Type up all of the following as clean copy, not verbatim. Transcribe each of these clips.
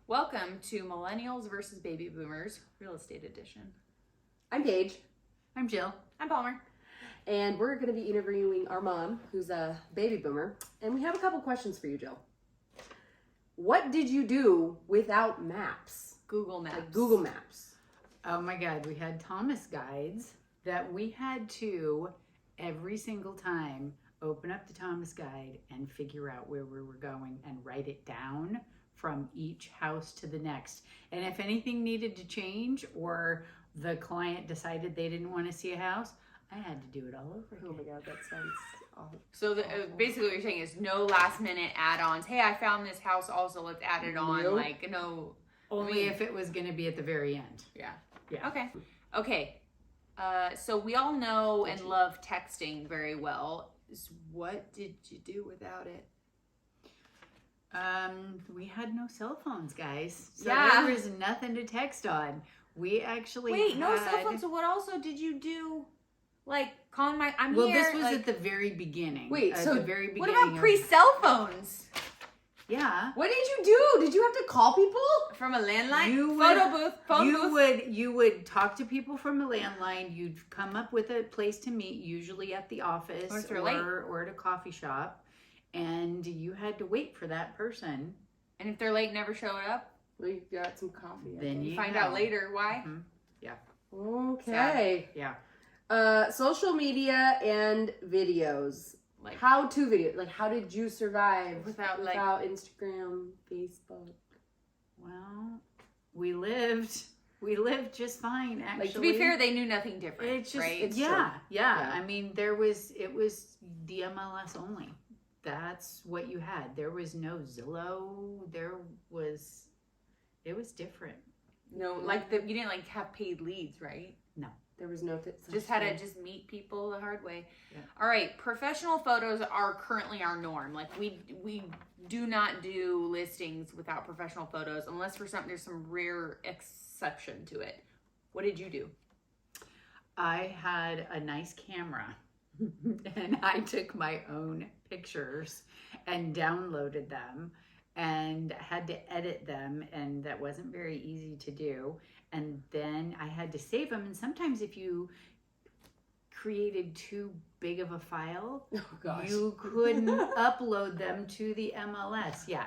Welcome to Millennials versus Baby Boomers, Real Estate Edition. I'm Paige. I'm Jill. I'm Palmer. And we're going to be interviewing our mom, who's a baby boomer. And we have a couple questions for you, Jill. What did you do without maps? Google Maps. Like Google Maps. Oh my God, we had Thomas guides that we had to, every single time, open up the Thomas guide and figure out where we were going and write it down from each house to the next. And if anything needed to change or the client decided they didn't want to see a house, I had to do it all over again. Oh my God, that sounds awful. So basically what you're saying is no last minute add-ons. Hey, I found this house also, let's add it on. Nope. Like, no. Only if it was going to be at the very end. Yeah. Yeah. Okay. So we all know and love texting very well. What did you do without it? We had no cell phones, guys. So Yeah. there was nothing to text on. We actually No cell phones. So what also did you do? Like calling I'm well, here. this was like, at the very beginning. Wait, at so the very beginning. what about pre-cell phones? Yeah. What did you do? Did you have to call people? From a landline? You Photo would- booth? Phone booth? You would talk to people from a landline. You'd come up with a place to meet, usually at the office Or if they're late. or at a coffee shop, and you had to wait for that person. And if they're late, never showed up, We got some coffee. I Then think. you find know. out later why. Mhm. Okay. Yeah. Social media and videos. Like How-to videos. Like, how did you survive Without, Instagram, Facebook? Well, we lived just fine. Actually, to be fair, they knew nothing different. it's just right? it's yeah. true. Yeah. I mean, it was the MLS only. That's what you had. There was no Zillow. It was different. No, you didn't have paid leads, right? There was no... Just had to just meet people the hard way. Yeah. All right, professional photos are currently our norm. Like we do not do listings without professional photos unless there's some rare exception to it. What did you do? I had a nice camera and I took my own pictures and downloaded them and had to edit them, and that wasn't very easy to do. And then I had to save them, and sometimes if you created too big of a file, Oh, gosh. you couldn't upload them to the MLS. Yeah,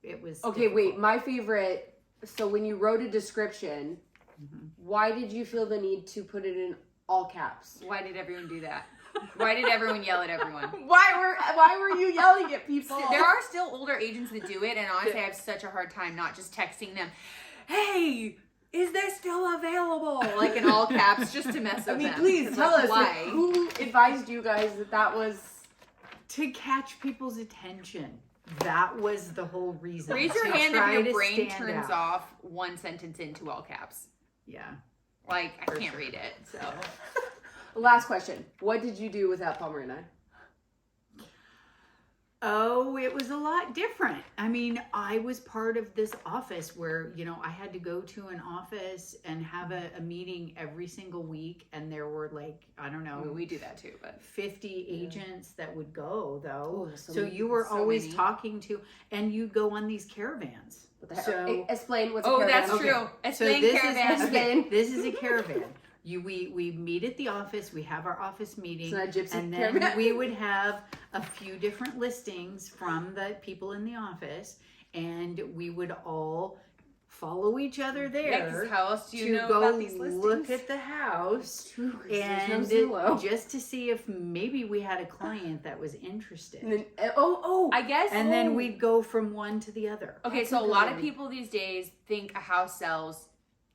it was Okay, difficult. wait. My favorite... So when you wrote a description, Mhm. why did you feel the need to put it in all caps? Why did everyone do that? Why did everyone yell at everyone? Why were you yelling at people? There are still older agents that do it, and honestly, I have such a hard time not just texting them, "Hey, is this still available?" Like in all caps, just to mess with them. Please 'Cause, tell like, us why. who advised you guys that was... To catch people's attention. That was the whole reason. Raise your To hand try if to your brain stand turns out. off one sentence into all caps. Yeah. Like I For can't sure. read it. So Last question. What did you do without Palmer and I? Oh, it was a lot different. I mean, I was part of this office where, I had to go to an office and have a meeting every single week. And there were I mean, we do that too, but 50 agents that would go though. Oh, so you were so always many. talking to, and you'd go on these caravans. What the heck? So- Explain what's a oh, caravan. that's Okay. true. It's So playing this caravan. is Explain. this is a caravan. We meet at the office. We have our office meeting, It's not a gypsy and then caravan. we would have a few different listings from the people in the office, and we would all follow each other there Yeah, 'cause how else do you to know go about these listings? look at the house True, 'cause and there's no Zillow. just to see if maybe we had a client that was interested. And then, I guess. And then we'd go from one to the other. Okay, That's so a a lot good of one. people these days think a house sells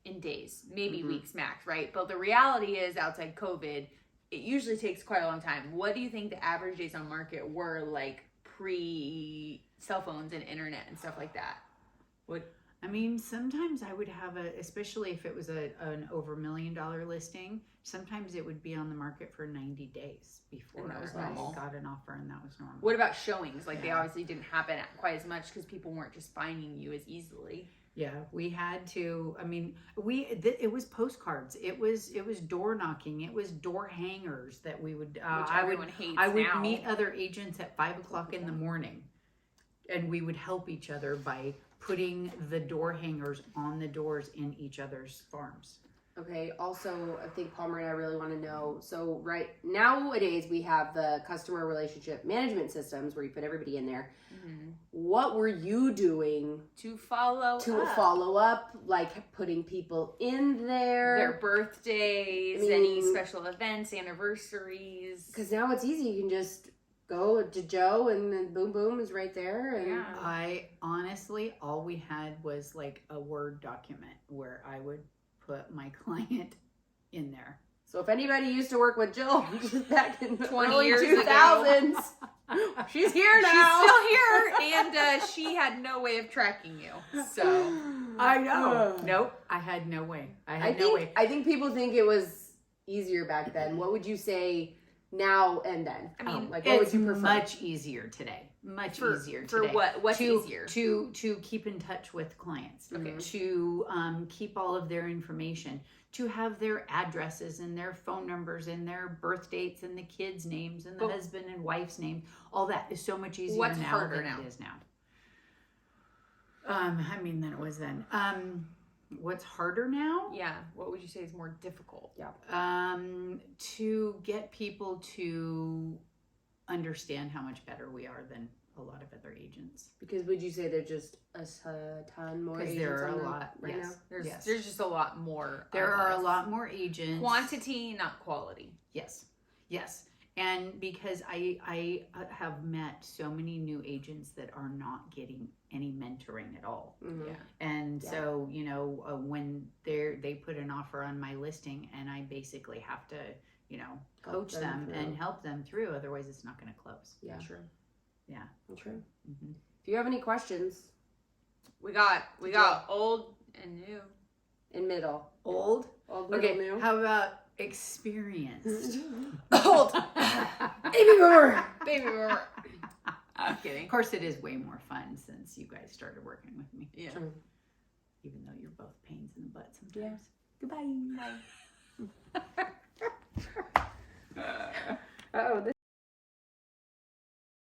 in days, maybe Mhm. weeks max, right? But the reality is, outside COVID, it usually takes quite a long time. What do you think the average days on market were like pre cell phones and internet and stuff like that? I mean, sometimes I would have especially if it was an over $1 million listing, sometimes it would be on the market for 90 days before And that was I normal. got an offer, and that was normal. What about showings? Like they Yeah. obviously didn't happen quite as much because people weren't just finding you as easily. Yeah, we had to. I mean, it was postcards. It was door knocking. It was door hangers that we would. Which I would. everyone hates I would now. meet other agents at 5 o'clock in the morning, and we would help each other by putting the door hangers on the doors in each other's farms. Okay, also, I think Palmer and I really want to know. So, right nowadays, we have the customer relationship management systems where you put everybody in there. Mm-hmm. What were you doing To follow up, like putting people in there? their birthdays, I mean, any special events, anniversaries. Because now it's easy. You can just go to Joe and then boom, boom is right there. And Yeah. I honestly, all we had was like a Word document where I would put my client in there. So if anybody used to work with Jill back in the 20 early years 2000s, she's here now. She's still here, and she had no way of tracking you. So I know. Nope. I had no way. I think people think it was easier back then. What would you say now and then? I mean, like, what would it's you prefer? much easier today. Much easier today. For what? What's easier? To keep in touch with clients. Okay. To keep all of their information. To have their addresses and their phone numbers and their birth dates and the kids' names and the husband and wife's names. All that is so much easier What's now harder than now? it is now. Than it was then. What's harder now? Yeah. What would you say is more difficult? Yeah. To get people to understand how much better we are than a lot of other agents. Because would you say there's just a ton more agents? Because there are on a the- lot. right Yes. now? There's just a lot more. There of are us. a lot more agents. Quantity, not quality. Yes. And because I have met so many new agents that are not getting any mentoring at all. Mhm. Yeah. And Yeah. so, when they put an offer on my listing and I basically have to, coach them them through. and help them through, otherwise it's not going to close. Yeah. True. Yeah. True. Mm-hmm. If you have any questions, We got old and new. in middle. Old? Old, middle, Okay. new. How about experienced? Old. Baby boomer. Baby boomer. I'm kidding. Of course, it is way more fun since you guys started working with me. Yeah. True. Even though you're both pains in the butt Yeah. sometimes. Goodbye. Oh,